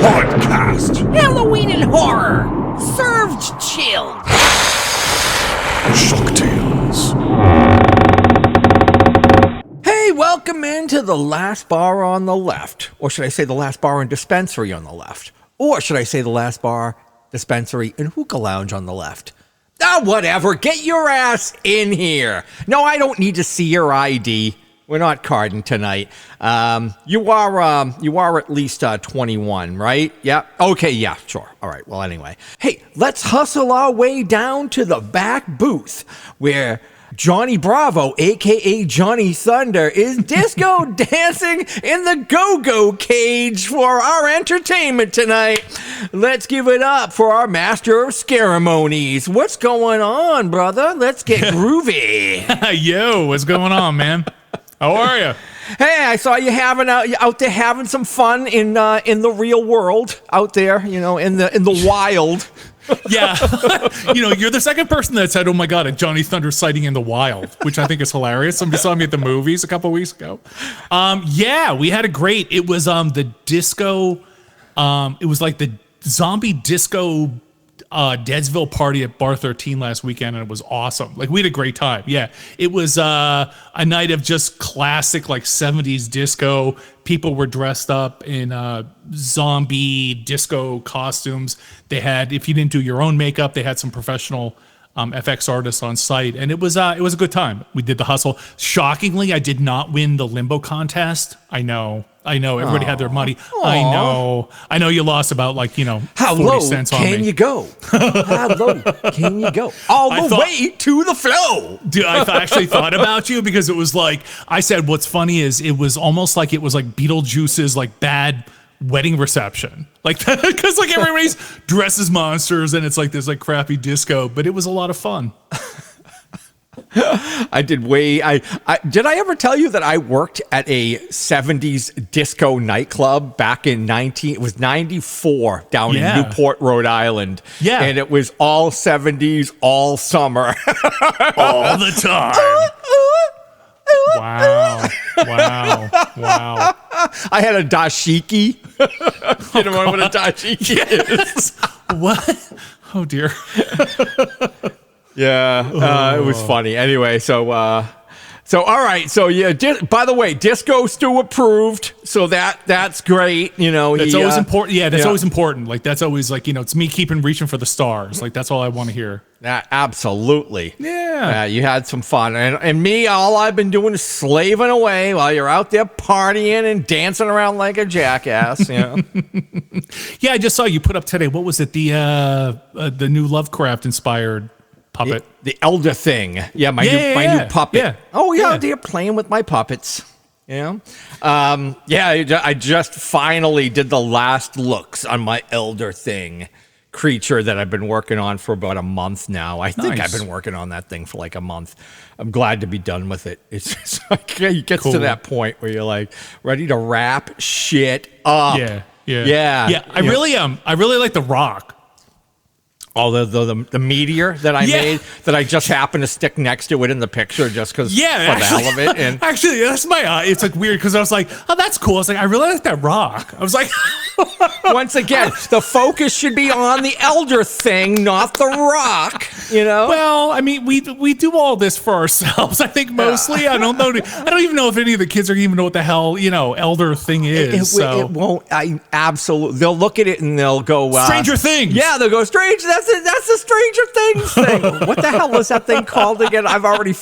Hauntcast. Halloween and horror. Served chilled. Shocktails. Hey, welcome into the last bar on the left. Or should I say the last bar and dispensary on the left? Or should I say the last bar, dispensary, and hookah lounge on the left? Ah, whatever. Get your ass in here. No, I don't need to see your ID. We're not carding tonight. You are at least 21, right? Yeah. Okay. Yeah. Sure. All right. Well, anyway. Hey, let's hustle our way down to the back booth where Johnny Bravo, a.k.a. Johnny Thunder, is disco dancing in the go-go cage for our entertainment tonight. Let's give it up for our master of ceremonies. What's going on, brother? Let's get groovy. Yo, what's going on, man? How are you? Hey, I saw you out there having some fun in the real world out there, in the wild. Yeah. You're the second person that said, oh my God, a Johnny Thunder sighting in the wild, which I think is hilarious. Somebody saw me at the movies a couple weeks ago. Yeah, we had it was the disco, it was like the zombie disco Deadsville party at Bar 13 last weekend, and it was awesome. Like, we had a great time. Yeah, it was a night of just classic, like, 70s disco. People were dressed up in zombie disco costumes. They had, if you didn't do your own makeup, they had some professional FX artists on site, and it was a good time. We did the hustle. Shockingly, I did not win the limbo contest. I know. Everybody had their money. Aww. I know you lost about How 40 low cents on me. can you go? How low can you go? All the way to the flow. Dude, I actually thought about you because it was like, I said, what's funny is it was almost like it was like Beetlejuice's like bad wedding reception. Like, because like everybody's dressed as monsters and it's like this like crappy disco, but it was a lot of fun. I did did I ever tell you that I worked at a 70s disco nightclub back in 94 down in Newport, Rhode Island. Yeah. And it was all 70s all summer. All the time. Wow. I had a dashiki. You know what a dashiki is? What? Oh dear. Yeah, it was funny. Anyway, so all right. So yeah, by the way, Disco Stew approved. So that's great. That's always important. Yeah, that's always important. Like, that's always like, it's me reaching for the stars. Like, that's all I want to hear. Absolutely. Yeah. You had some fun. And me, all I've been doing is slaving away while you're out there partying and dancing around like a jackass. Yeah, I just saw you put up today. What was it? The new Lovecraft inspired puppet. The Elder Thing. Yeah, my new puppet. Yeah. Oh, yeah, they're playing with my puppets. I just finally did the last looks on my Elder Thing creature that I've been working on for about a month now. I think I've been working on that thing for like a month. I'm glad to be done with it. It's just like, it gets to that point where you're like ready to wrap shit up. Yeah. I really like the rock. Oh, the meteor that I made that I just happened to stick next to it in the picture just because for the hell of it. And actually, that's my it's like weird because I was like, oh, that's cool. I was like, I really like that rock. I was like, once again, the focus should be on the Elder Thing, not the rock. Well, I mean, we do all this for ourselves. I think mostly. I don't know. I don't even know if any of the kids are even know what the hell Elder Thing is. It won't. Absolutely. They'll look at it and they'll go Stranger Things. Yeah, they'll go Strange. That's the Stranger Things thing. What the hell was that thing called again? I've already.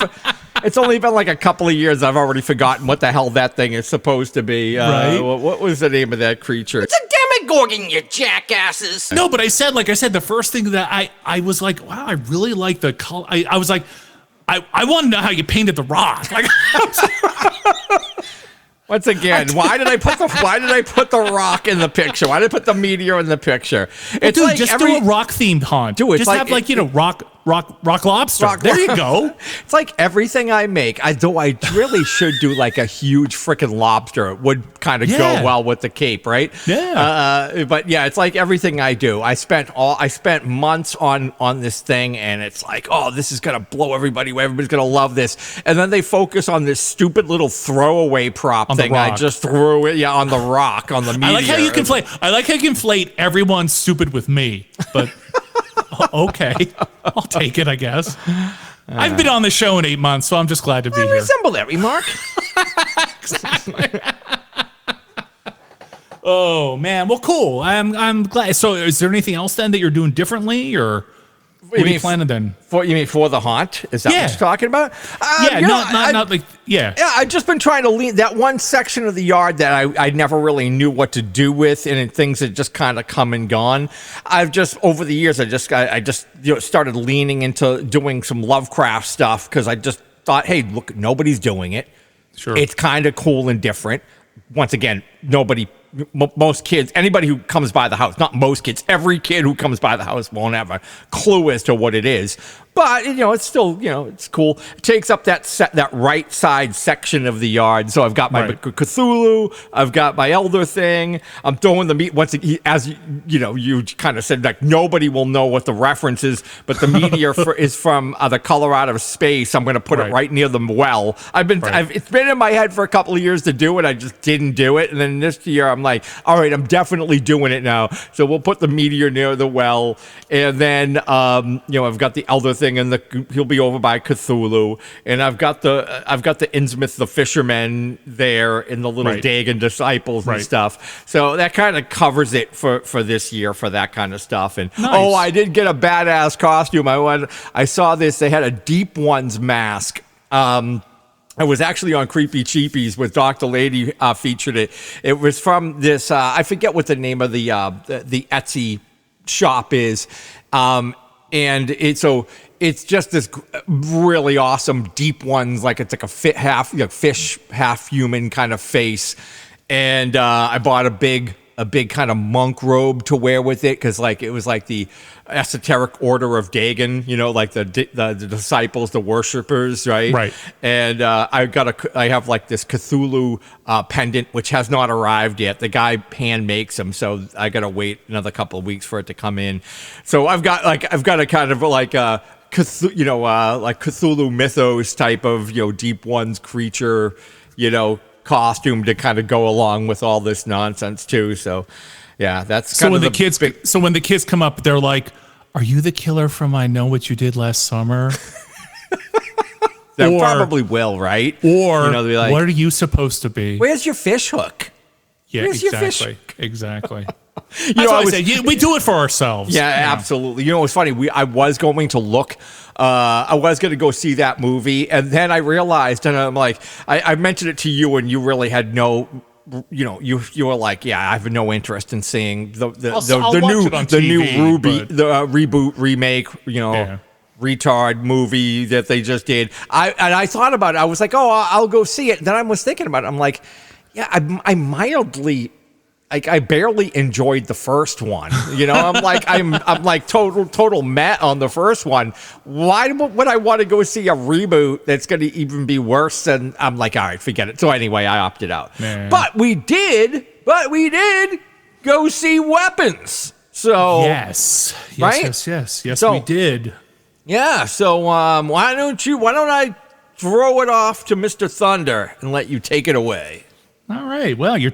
It's only been like a couple of years. I've already forgotten what the hell that thing is supposed to be. Right. What was the name of that creature? It's a Demogorgon, you jackasses. No, but I said, the first thing that I was like, wow, I really like the color. I was like, I want to know how you painted the rock. Like. Once again, why did I put the rock in the picture? Why did I put the meteor in the picture? It's like just do a rock themed haunt. Do it. Just have rock. rock lobster. There you go. It's like everything I make. I really should do like a huge freaking lobster. It would kind of go well with the cape, right? Yeah. But yeah, it's like everything I do. I spent months on this thing, and it's like, oh, this is gonna blow everybody away. Everybody's gonna love this. And then they focus on this stupid little throwaway prop thing I just threw it on the rock on the meteor. I like how you conflate everyone stupid with me, but okay, I'll take it, I guess. I've been on the show in 8 months, so I'm just glad to be here. Resemble that remark. Exactly. Oh man, well, cool. I'm glad. So, is there anything else then that you're doing differently, or what are you planning then? You mean for the haunt? Is that what you're talking about? Not like. Yeah, I've just been trying to lean that one section of the yard that I never really knew what to do with, and things had just kind of come and gone. I've just over the years, I just started leaning into doing some Lovecraft stuff because I just thought, hey, look, nobody's doing it. Sure, it's kind of cool and different. Once again, most kids, anybody who comes by the house, not most kids, every kid who comes by the house won't have a clue as to what it is. But, it's still, it's cool. It takes up that right side section of the yard. So I've got my Cthulhu, I've got my Elder thing. I'm throwing the meat as you kind of said, like, nobody will know what the reference is, but the meteor is from the color out of space. I'm going to put it right near the well. It's been in my head for a couple of years to do it. I just didn't do it. And then this year I'm like, all right, I'm definitely doing it now. So we'll put the meteor near the well. And then, I've got the Elder thing, and he'll be over by Cthulhu, and I've got the Innsmouth the fishermen there in the little Dagon disciples and stuff. So that kind of covers it for this year for that kind of stuff. And I did get a badass costume. I saw this. They had a Deep Ones mask. I was actually on Creepy Cheapies with Dr. Lady featured it. It was from this. I forget what the name of the Etsy shop is. And it's just this really awesome Deep Ones, like it's like a fish, half human kind of face. And I bought a big kind of monk robe to wear with it because it was like the esoteric order of Dagon, like the disciples, the worshipers, right? Right. And I have like this Cthulhu pendant which has not arrived yet. The guy hand makes them, so I got to wait another couple of weeks for it to come in. So I've got a kind of like a Cthulhu, like Cthulhu mythos type of Deep Ones creature, costume to kind of go along with all this nonsense too. So yeah, that's kind of so when the kids come up, they're like, "Are you the killer from I Know What You Did Last Summer?" They probably will, right? Or they'll be like, what are you supposed to be? Where's your fish hook? Yeah, Where's exactly. Your fish hook? Exactly. We do it for ourselves. Yeah, absolutely. It's funny. I was going to look. I was going to go see that movie, and then I realized, and I'm like, I mentioned it to you, and you really had no. You were like, yeah, I have no interest in seeing the new Ruby, the reboot remake, retard movie that they just did. I thought about it. I was like, oh, I'll go see it. Then I was thinking about it. I'm like, yeah, I mildly. I barely enjoyed the first one. I'm like total met on the first one. Why would I want to go see a reboot that's going to even be worse? And I'm like, all right, forget it. So anyway, I opted out. Man. But we did go see Weapons. So yes, right? Yes, so, we did. Yeah. So why don't I throw it off to Mr. Thunder and let you take it away? All right. Well, you're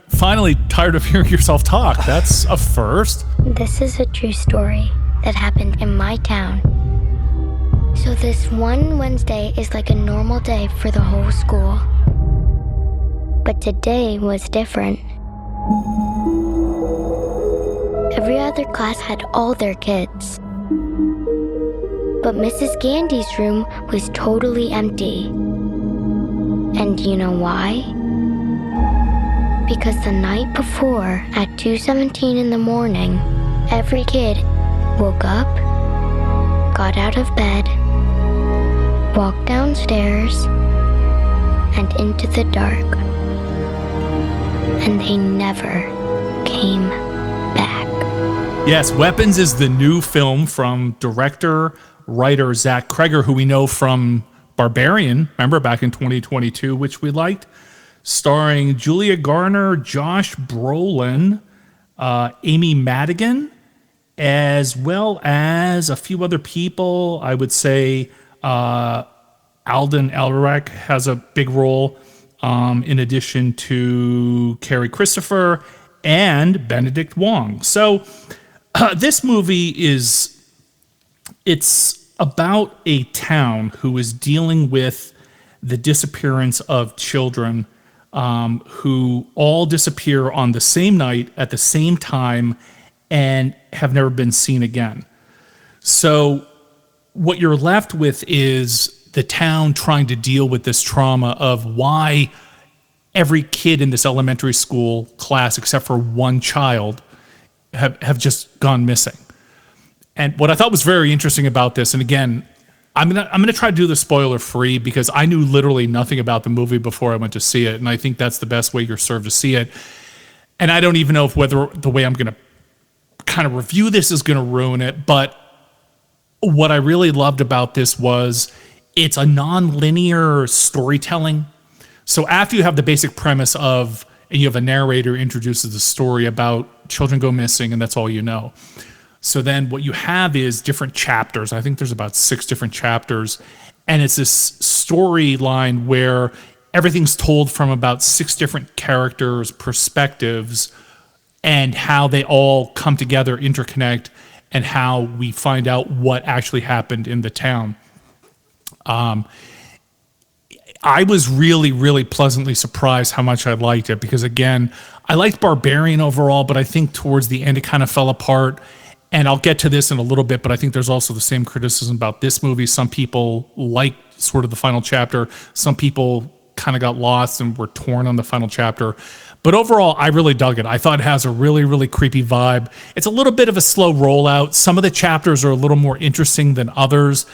finally tired of hearing yourself talk. That's a first. This is a true story that happened in my town. So this one Wednesday is like a normal day for the whole school. But today was different. Every other class had all their kids. But Mrs. Gandy's room was totally empty. And you know why? Because the night before, at 2:17 in the morning, every kid woke up, got out of bed, walked downstairs, and into the dark. And they never came back. Yes, Weapons is the new film from director writer Zach Cregger, who we know from Barbarian, remember back in 2022, which we liked, starring Julia Garner, Josh Brolin, Amy Madigan, as well as a few other people. I would say Alden Ehrenreich has a big role, in addition to Carrie Christopher and Benedict Wong. So this movie it's about a town who is dealing with the disappearance of children who all disappear on the same night at the same time and have never been seen again. So what you're left with is the town trying to deal with this trauma of why every kid in this elementary school class, except for one child, have just gone missing. And what I thought was very interesting about this, and again, I'm gonna try to do the spoiler free because I knew literally nothing about the movie before I went to see it, and I think that's the best way you're served to see it. And I don't even know if whether the way I'm gonna kind of review this is gonna ruin it, but what I really loved about this was it's a non-linear storytelling. So after you have the basic premise of, and you have a narrator who introduces the story about children go missing, and that's all you know. So then what you have is different chapters. I think there's about 6 different chapters. And it's this storyline where everything's told from about 6 different characters' perspectives and how they all come together, interconnect, and how we find out what actually happened in the town. I was really, really pleasantly surprised how much I liked it because, again, I liked Barbarian overall, but I think towards the end it kind of fell apart. And I'll get to this in a little bit, but I think there's also the same criticism about this movie. Some people liked sort of the final chapter. Some people kind of got lost and were torn on the final chapter. But overall, I really dug it. I thought it has a really, really creepy vibe. It's a little bit of a slow rollout. Some of the chapters are a little more interesting than others.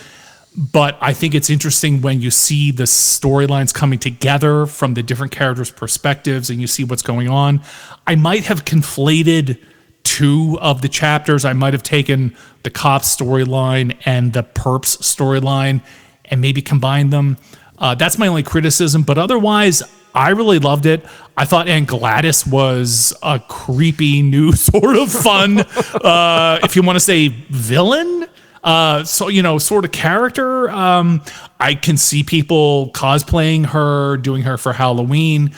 But I think it's interesting when you see the storylines coming together from the different characters' perspectives and you see what's going on. I might have conflated 2 of the chapters. I might have taken the cops storyline and the perps storyline and maybe combined them. That's my only criticism, but otherwise, I really loved it. I thought Aunt Gladys was a creepy new sort of fun, if you want to say villain, sort of character. I can see people cosplaying her, doing her for Halloween.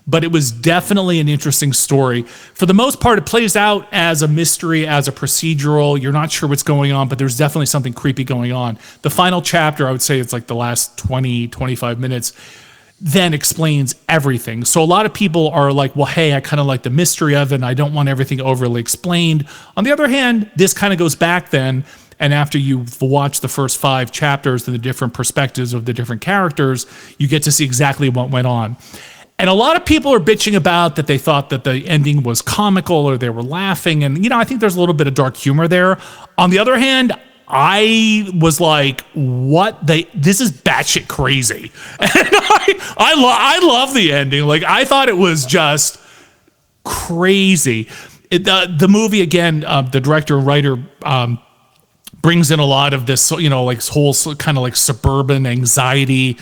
But it was definitely an interesting story. For the most part, it plays out as a mystery, as a procedural. You're not sure what's going on, but there's definitely something creepy going on. The final chapter, I would say it's like the last 20, 25 minutes, then explains everything. So a lot of people are like, well, hey, I kind of like the mystery of it, and I don't want everything overly explained. On the other hand, this kind of goes back then, and after you've watched the first 5 chapters and the different perspectives of the different characters, you get to see exactly what went on. And a lot of people are bitching about that they thought that the ending was comical or they were laughing. And, I think there's a little bit of dark humor there. On the other hand, I was like, this is batshit crazy. And I love the ending. Like, I thought it was just crazy. The movie, again, the director and writer brings in a lot of this, whole kind of like suburban anxiety.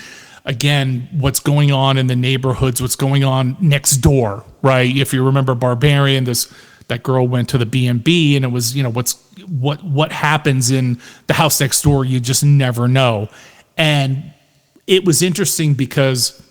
Again, what's going on in the neighborhoods, what's going on next door, right? If you remember Barbarian, that girl went to the B&B and it was, what happens in the house next door, you just never know. And it was interesting because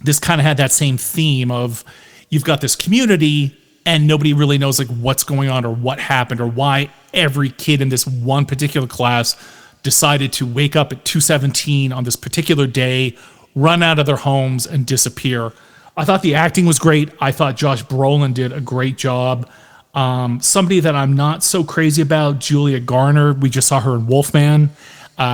this kind of had that same theme of you've got this community and nobody really knows like what's going on or what happened or why every kid in this one particular class decided to wake up at 2:17 on this particular day, run out of their homes, and disappear. I thought the acting was great. I thought Josh Brolin did a great job. Somebody that I'm not so crazy about, Julia Garner. We just saw her in Wolfman.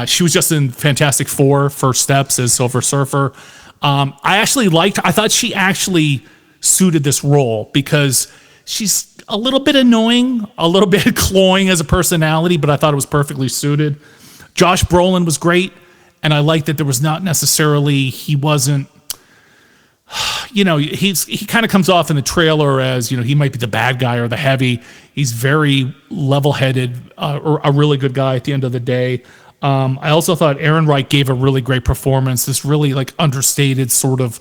She was just in Fantastic Four, First Steps as Silver Surfer. I thought she actually suited this role because she's a little bit annoying, a little bit cloying as a personality, but I thought it was perfectly suited. Josh Brolin was great, and I liked that there was not necessarily, he wasn't, he kind of comes off in the trailer as, he might be the bad guy or the heavy. He's very level-headed, or a really good guy at the end of the day. I also thought Aaron Wright gave a really great performance. This really like understated sort of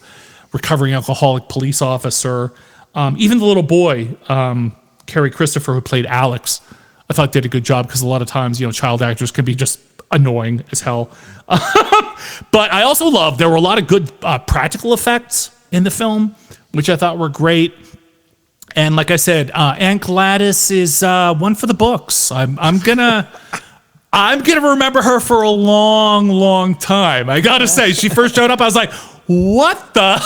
recovering alcoholic police officer. Even the little boy, Kerry Christopher, who played Alex, I thought did a good job because a lot of times, child actors can be just annoying as hell. But I also loved there were a lot of good practical effects in the film, which I thought were great. And like I said, Aunt Gladys is one for the books. I'm gonna remember her for a long, long time. I gotta say, she first showed up, I was like, what the?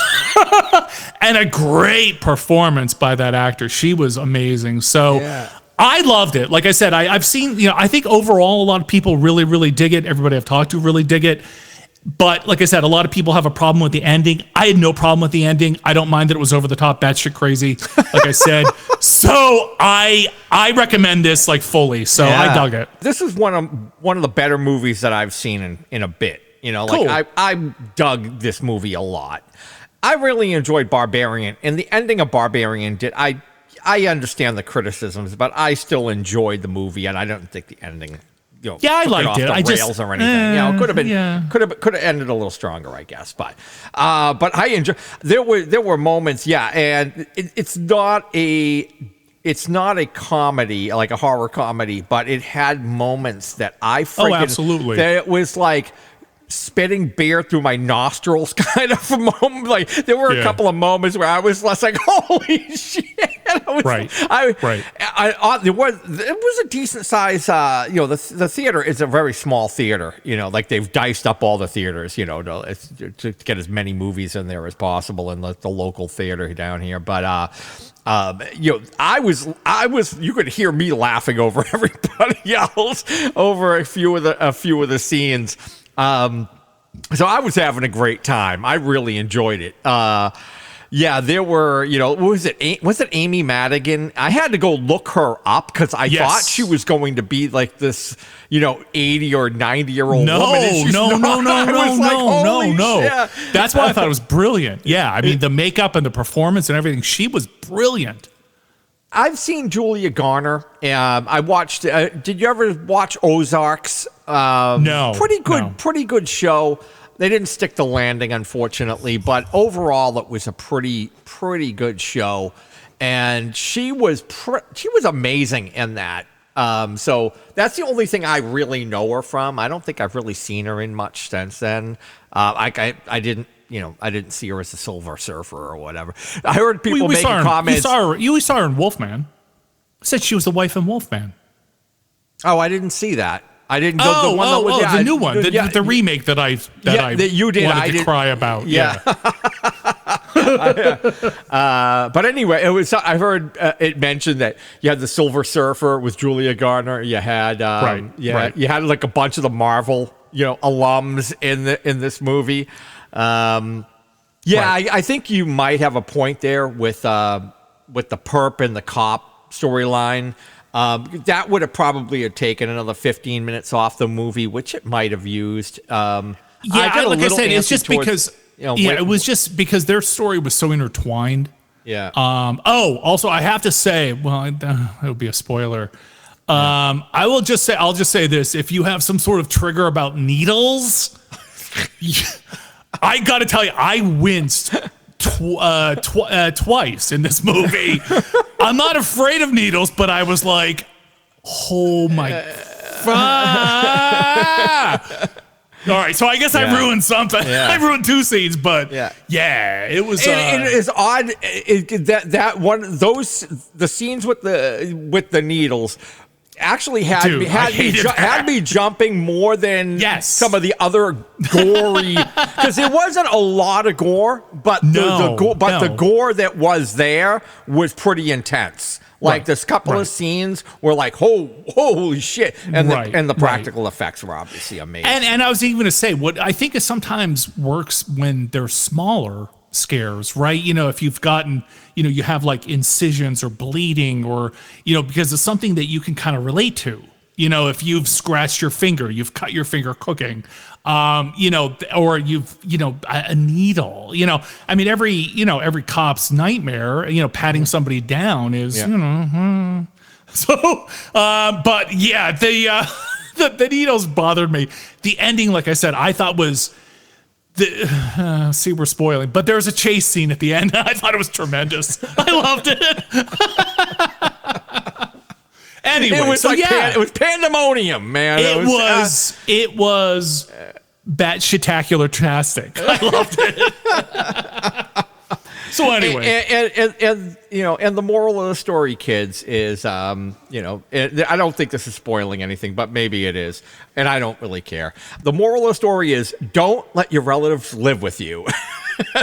And a great performance by that actor. She was amazing. So I loved it. Like I said, I've seen, I think overall a lot of people really, really dig it. Everybody I've talked to really dig it. But like I said, a lot of people have a problem with the ending. I had no problem with the ending. I don't mind that it was over the top, batshit crazy, like I said. So I recommend this like fully. So I dug it. This is one of the better movies that I've seen in a bit. Cool. Like I dug this movie a lot. I really enjoyed Barbarian, and the ending of Barbarian did. I understand the criticisms, but I still enjoyed the movie, and I don't think the ending. I liked it. I rails or anything. Could have been could have ended a little stronger, I guess. But I enjoy. There were moments, and it's not a comedy like a horror comedy, but it had moments that I freaking absolutely. That it was like spitting beer through my nostrils kind of a moment. Like there were a couple of moments where I was less like, holy shit. Right. It was a decent size, the theater is a very small theater, like they've diced up all the theaters, to get as many movies in there as possible in the local theater down here. But, I was, you could hear me laughing over everybody else over a few of the scenes. So I was having a great time. I really enjoyed it. There were, what was it? Was it Amy Madigan? I had to go look her up because I thought she was going to be like this, 80 or 90-year-old woman. No. That's why I thought it was brilliant. Yeah, I mean, the makeup and the performance and everything, she was brilliant. I've seen Julia Garner. I watched. Did you ever watch Ozarks? No. Pretty good show. They didn't stick the landing, unfortunately, but overall, it was a pretty good show, and she was amazing in that. So that's the only thing I really know her from. I don't think I've really seen her in much since then. I didn't. I didn't see her as a Silver Surfer or whatever. I heard people making comments. You saw her in Wolfman. I said she was the wife in Wolfman. Oh, I didn't see that. I didn't go the one that was the new one, the remake that I you did. wanted to cry about. Yeah. But anyway, it was. I heard it mentioned that you had the Silver Surfer with Julia Garner. You had you had like a bunch of the Marvel alums in this movie. I think you might have a point there with the perp and the cop storyline. That would have probably taken another 15 minutes off the movie, which it might have used. Like I said, it's just because it was just because their story was so intertwined. Yeah. Also, I have to say, well, it would be a spoiler. I'll just say this: if you have some sort of trigger about needles, I got to tell you, I winced twice in this movie. I'm not afraid of needles, but I was like, oh my all right, so I guess I ruined something. I ruined two scenes, but it was. It is odd that one the scenes with the needles actually had me jumping more than some of the other gory, because there wasn't a lot of gore, but the gore that was there was pretty intense. Like this couple of scenes were like, holy shit, and the practical effects were obviously amazing. And I was even going to say, what I think is sometimes works when they're smaller scares, right? If you've gotten, you have like incisions or bleeding, or because it's something that you can kind of relate to. If you've scratched your finger, you've cut your finger cooking, or you've, a needle, I mean, every cop's nightmare, patting somebody down is, so, but yeah, the needles bothered me. The ending, like I said, I thought was see, we're spoiling, but there's a chase scene at the end. I thought it was tremendous. I loved it. Anyway, it was it was pandemonium, man. It was batshitacular-tastic. I loved it. So anyway, and you know, and the moral of the story, kids, is you know, I don't think this is spoiling anything, but maybe it is, and I don't really care. The moral of the story is don't let your relatives live with you.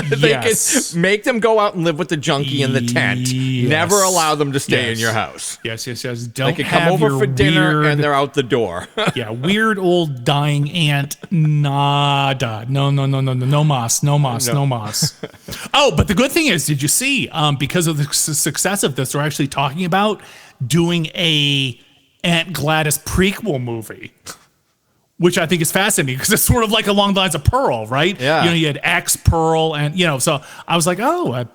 They can make them go out and live with the junkie in the tent. Yes. Never allow them to stay in your house. Yes. Don't They can come over for dinner and they're out the door. Weird old dying aunt. Nada. No mas. Oh, but the good thing is, did you see? Because of the success of this, they're actually talking about doing a Aunt Gladys prequel movie. Which I think is fascinating because it's sort of like along the lines of Pearl, right? Yeah. You know, you had X, Pearl, and, you know, so I was like, a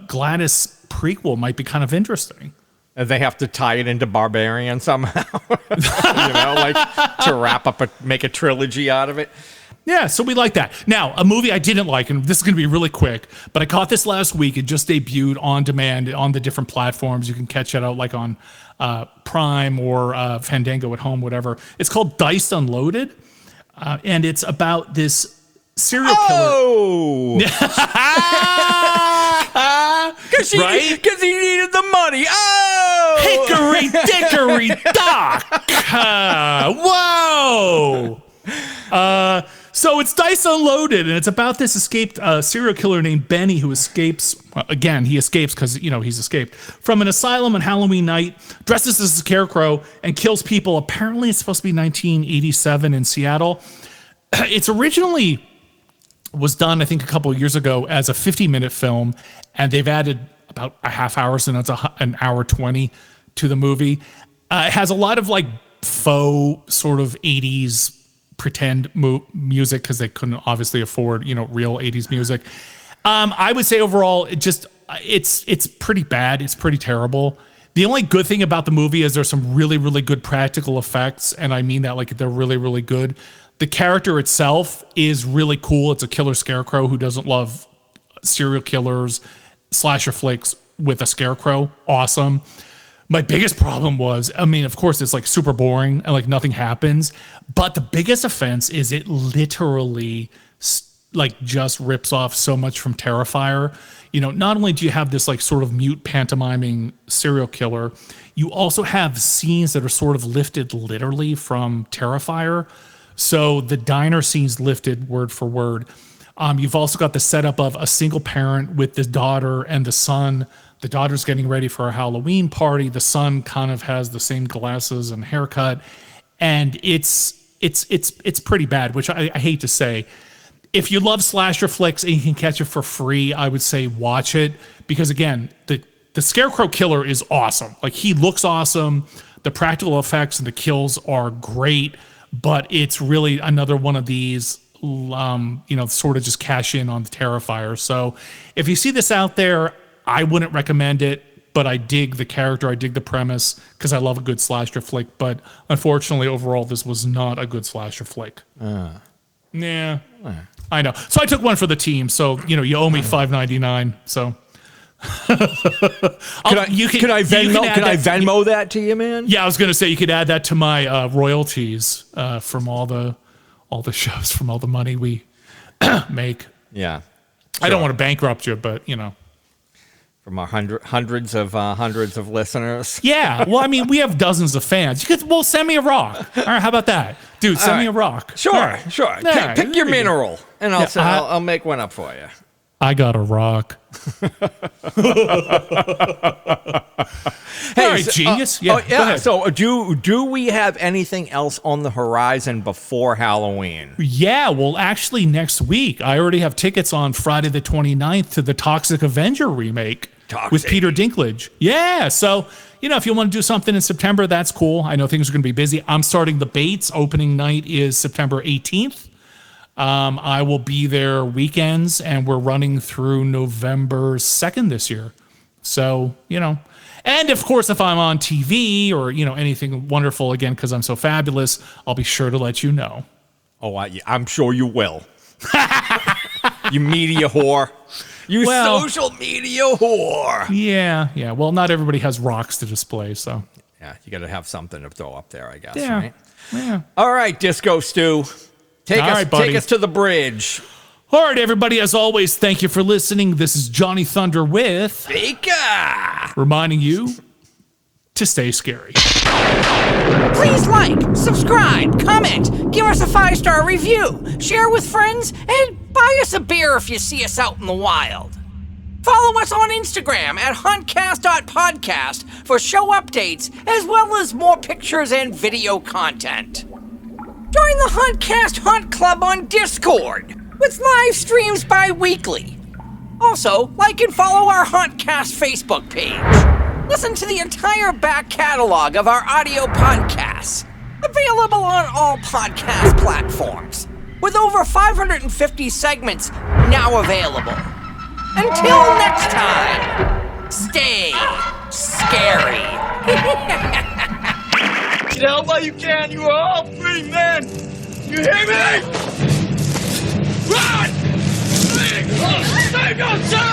Gladys prequel might be kind of interesting. And they have to tie it into Barbarian somehow, you know, like to wrap up make a trilogy out of it. Yeah, so we like that. Now, a movie I didn't like, and this is going to be really quick, but I caught this last week. It just debuted on demand on the different platforms. You can catch it out like on Prime or Fandango at home, whatever. It's called Dice Unloaded, and it's about this serial killer. Oh! Because he needed the money. Oh! Hickory dickory dock! Whoa! So it's Dice Unloaded, and it's about this escaped serial killer named Benny who escapes. Again, he escapes because, you know, he's escaped from an asylum on Halloween night, dresses as a scarecrow, and kills people. Apparently, it's supposed to be 1987 in Seattle. It's originally was done, I think, a couple of years ago as a 50-minute film, and they've added about a half hour, so that's an hour 20 to the movie. It has a lot of like faux sort of 80s pretend music because they couldn't obviously afford, you know, real 80s music. I would say overall, it's pretty bad. It's pretty terrible. The only good thing about the movie is there's some really, really good practical effects, and I mean that like they're really, really good. The character itself is really cool. It's a killer scarecrow who doesn't love serial killers, slasher flicks with a scarecrow. Awesome. My biggest problem was, I mean, of course, it's like super boring and like nothing happens. But the biggest offense is it literally like just rips off so much from Terrifier. You know, not only do you have this like sort of mute pantomiming serial killer, you also have scenes that are sort of lifted literally from Terrifier. So the diner scene's lifted word for word. You've also got the setup of a single parent with the daughter and the son. The daughter's getting ready for a Halloween party. The son kind of has the same glasses and haircut, and it's pretty bad. Which I hate to say. If you love slasher flicks and you can catch it for free, I would say watch it because again, the Scarecrow killer is awesome. Like he looks awesome. The practical effects and the kills are great, but it's really another one of these. Sort of just cash in on the Terrifier. So if you see this out there, I wouldn't recommend it, but I dig the character, I dig the premise, because I love a good slasher flick, but unfortunately, overall, this was not a good slasher flick. Yeah, I know. So I took one for the team, so, you know, you owe me $5.99, so... Can I Venmo that to you, man? Yeah, I was going to say, you could add that to my royalties from all the shows, from all the money we make. Yeah. Sure. I don't want to bankrupt you, but, you know. From our hundreds of listeners. Yeah, well, I mean, we have dozens of fans. Send me a rock. All right, how about that, dude? Send me a rock. Sure, right. sure. Pick your mineral, and I'll make one up for you. I got a rock. Hey, all right, genius. Go ahead. So, do we have anything else on the horizon before Halloween? Yeah, well, actually, next week I already have tickets on Friday the 29th to the Toxic Avenger remake. With Peter Dinklage. Yeah, so, you know, if you want to do something in September, that's cool. I know things are going to be busy. I'm starting the Bates. Opening night is September 18th. I will be there weekends, and we're running through November 2nd this year. So, you know, And of course, if I'm on TV or, anything wonderful, again, because I'm so fabulous, I'll be sure to let you know. Oh, I'm sure you will. You media whore. You social media whore. Yeah. Well, not everybody has rocks to display, so. Yeah, you got to have something to throw up there, I guess, Yeah. right? Yeah. All right, Disco Stew. Take us to the bridge. All right, everybody, as always, thank you for listening. This is Johnny Thunder with Baker, reminding you to stay scary. Please like, subscribe, comment, give us a 5-star review, share with friends, and buy us a beer if you see us out in the wild. Follow us on Instagram at hauntcast.podcast for show updates as well as more pictures and video content. Join the Hauntcast Hunt Club on Discord with live streams bi-weekly. Also, like and follow our Hauntcast Facebook page. Listen to the entire back catalog of our audio podcasts, available on all podcast platforms, with over 550 segments now available. Until next time, stay scary. Get out while you can. You are all free men. You hear me? Run! Save yourself!